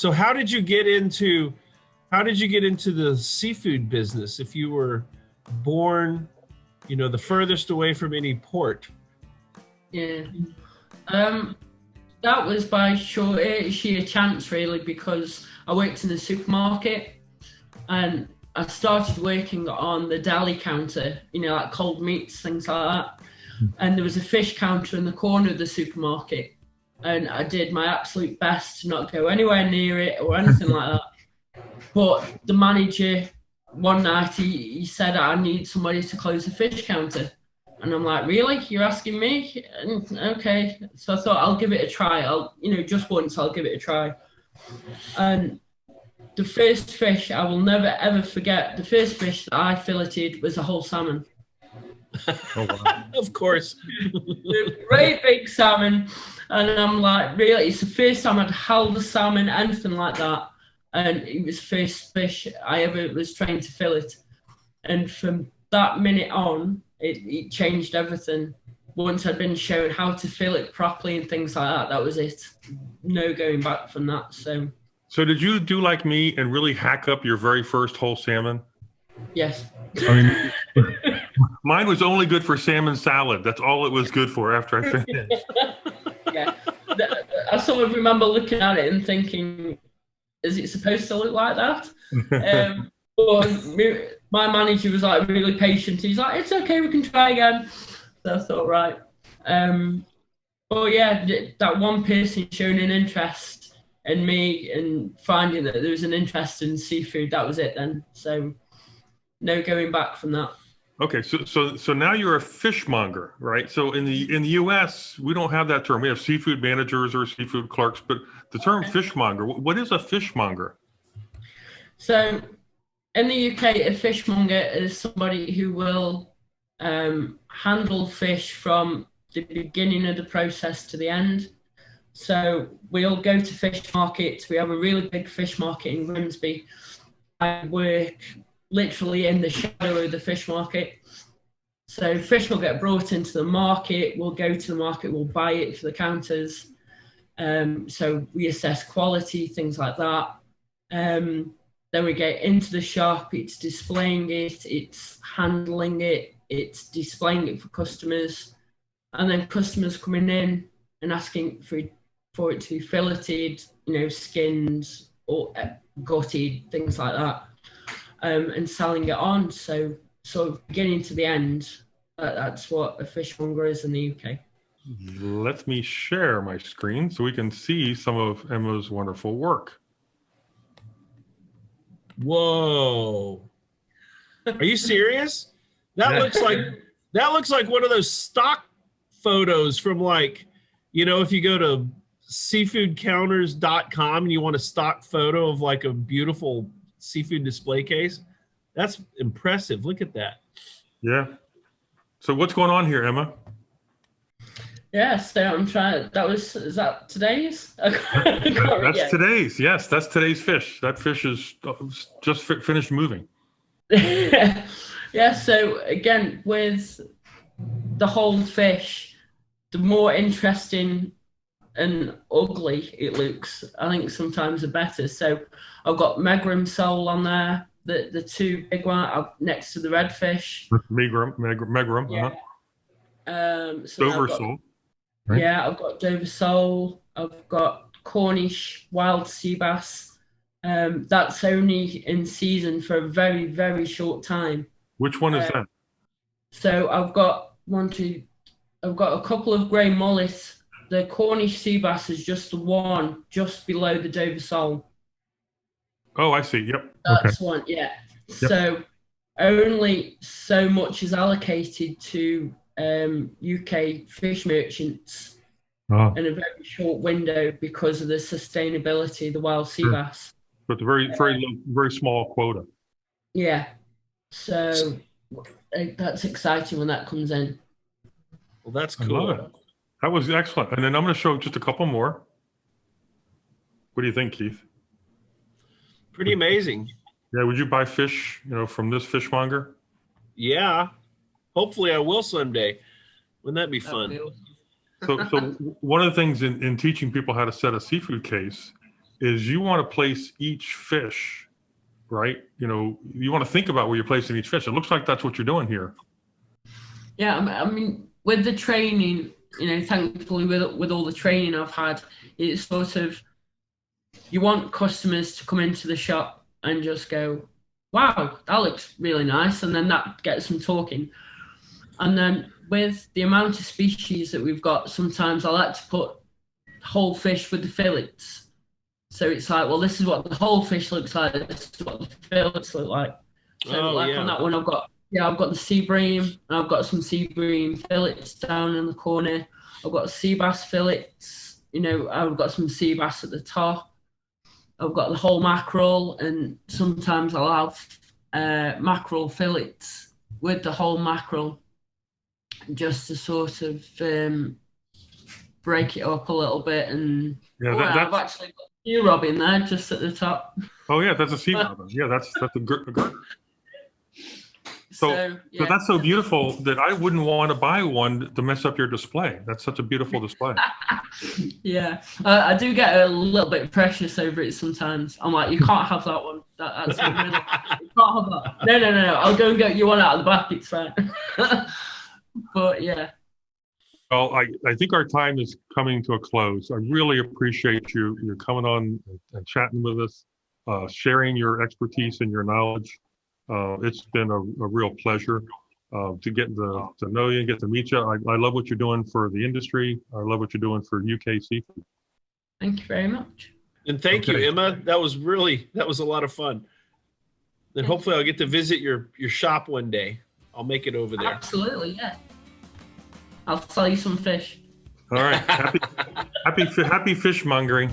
So how did you get into the seafood business if you were born, the furthest away from any port? Yeah. That was by sheer chance, really, because I worked in the supermarket and I started working on the deli counter, like cold meats, things like that. And there was a fish counter in the corner of the supermarket. And I did my absolute best to not go anywhere near it or anything like that. But the manager, one night, he said, I need somebody to close the fish counter. And I'm like, really? You're asking me? And, okay. So I thought, I'll give it a try. Just once, I'll give it a try. And the first fish, I will never, ever forget, the first fish that I filleted was a whole salmon. Oh, wow. Of course. A great big salmon. And I'm like, really? It's the first time I'd held a salmon, anything like that. And it was the first fish I ever was trained to fillet. And from that minute on, it changed everything. Once I'd been shown how to fillet properly and things like that, that was it. No going back from that. So did you do like me and really hack up your very first whole salmon? Yes. I mean, mine was only good for salmon salad. That's all it was good for after I finished. Yeah. I sort of remember looking at it and thinking, is it supposed to look like that? But my manager was like really patient. He's like, it's okay, we can try again. So I thought, right. But yeah, that one person showing an interest in me and finding that there was an interest in seafood, that was it then. So no going back from that. Okay, so now you're a fishmonger, right? So in the US, we don't have that term. We have seafood managers or seafood clerks, but the term fishmonger, what is a fishmonger? So in the UK, a fishmonger is somebody who will handle fish from the beginning of the process to the end. So we'll go to fish markets. We have a really big fish market in Grimsby. I work literally in the shadow of the fish market. So fish will get brought into the market. We'll go to the market. We'll buy it for the counters. So we assess quality, things like that. Then we get into the shop. It's displaying it. It's handling it. It's displaying it for customers. And then customers coming in and asking for it to be filleted, skinned or gutted, things like that. And selling it on. So sort of beginning to the end, that's what a fishmonger is in the UK. Let me share my screen so we can see some of Emma's wonderful work. Whoa. Are you serious? That looks like one of those stock photos from if you go to seafoodcounters.com and you want a stock photo of like a beautiful seafood display case. That's impressive. Look at that. Yeah. So what's going on here, Emma? Yeah, so I'm trying. Is that today's? That's today's. Yes, that's today's fish. That fish is just finished moving. Yeah. So again, with the whole fish, the more interesting and ugly it looks, I think sometimes the better. So I've got Mongering sole on there, the two big ones next to the redfish. Mongering, yeah. So Dover sole. Right. Yeah, I've got Dover sole. I've got Cornish wild sea bass. That's only in season for a very, very short time. Which one is that? So I've got a couple of grey mullets. The Cornish sea bass is just the one just below the Dover sole. Oh, I see. Yep. That's one, yeah. Yep. So only so much is allocated to UK fish merchants in a very short window because of the sustainability of the wild sea bass. But the very small quota. Yeah. So that's exciting when that comes in. Well, that's cool. That was excellent. And then I'm going to show just a couple more. What do you think, Keith? Pretty amazing. Yeah, would you buy fish, from this fishmonger? Yeah. Hopefully I will someday. Wouldn't that be fun? So one of the things in teaching people how to set a seafood case is you want to place each fish, right? You know, you want to think about where you're placing each fish. It looks like that's what you're doing here. Yeah, I mean, with the training, you know, thankfully with all the training I've had, it's sort of, you want customers to come into the shop and just go, wow, that looks really nice. And then that gets them talking. And then with the amount of species that we've got, sometimes I like to put whole fish with the fillets. So it's like, well, this is what the whole fish looks like. This is what the fillets look like. So on that one, I've got the sea bream, and I've got some sea bream fillets down in the corner. I've got sea bass fillets. You know, I've got some sea bass at the top. I've got the whole mackerel, and sometimes I'll have mackerel fillets with the whole mackerel, just to sort of break it up a little bit. And I've actually got a sea robin there just at the top. Oh yeah, that's a sea robin. Yeah, that's a good. So that's so beautiful that I wouldn't want to buy one to mess up your display. That's such a beautiful display. Yeah, I do get a little bit precious over it sometimes. I'm like, you can't have that one. That's you can't have that. No. I'll go and get you one out of the back. It's fine. But yeah. Well, I think our time is coming to a close. I really appreciate you coming on and chatting with us, sharing your expertise and your knowledge. It's been a real pleasure to get to know you and get to meet you. I love what you're doing for the industry. I love what you're doing for UK Seafood. Thank you very much. And thank you, Emma. That was a lot of fun. And hopefully I'll get to visit your shop one day. I'll make it over there. Absolutely, yeah. I'll sell you some fish. All right. Happy fish mongering.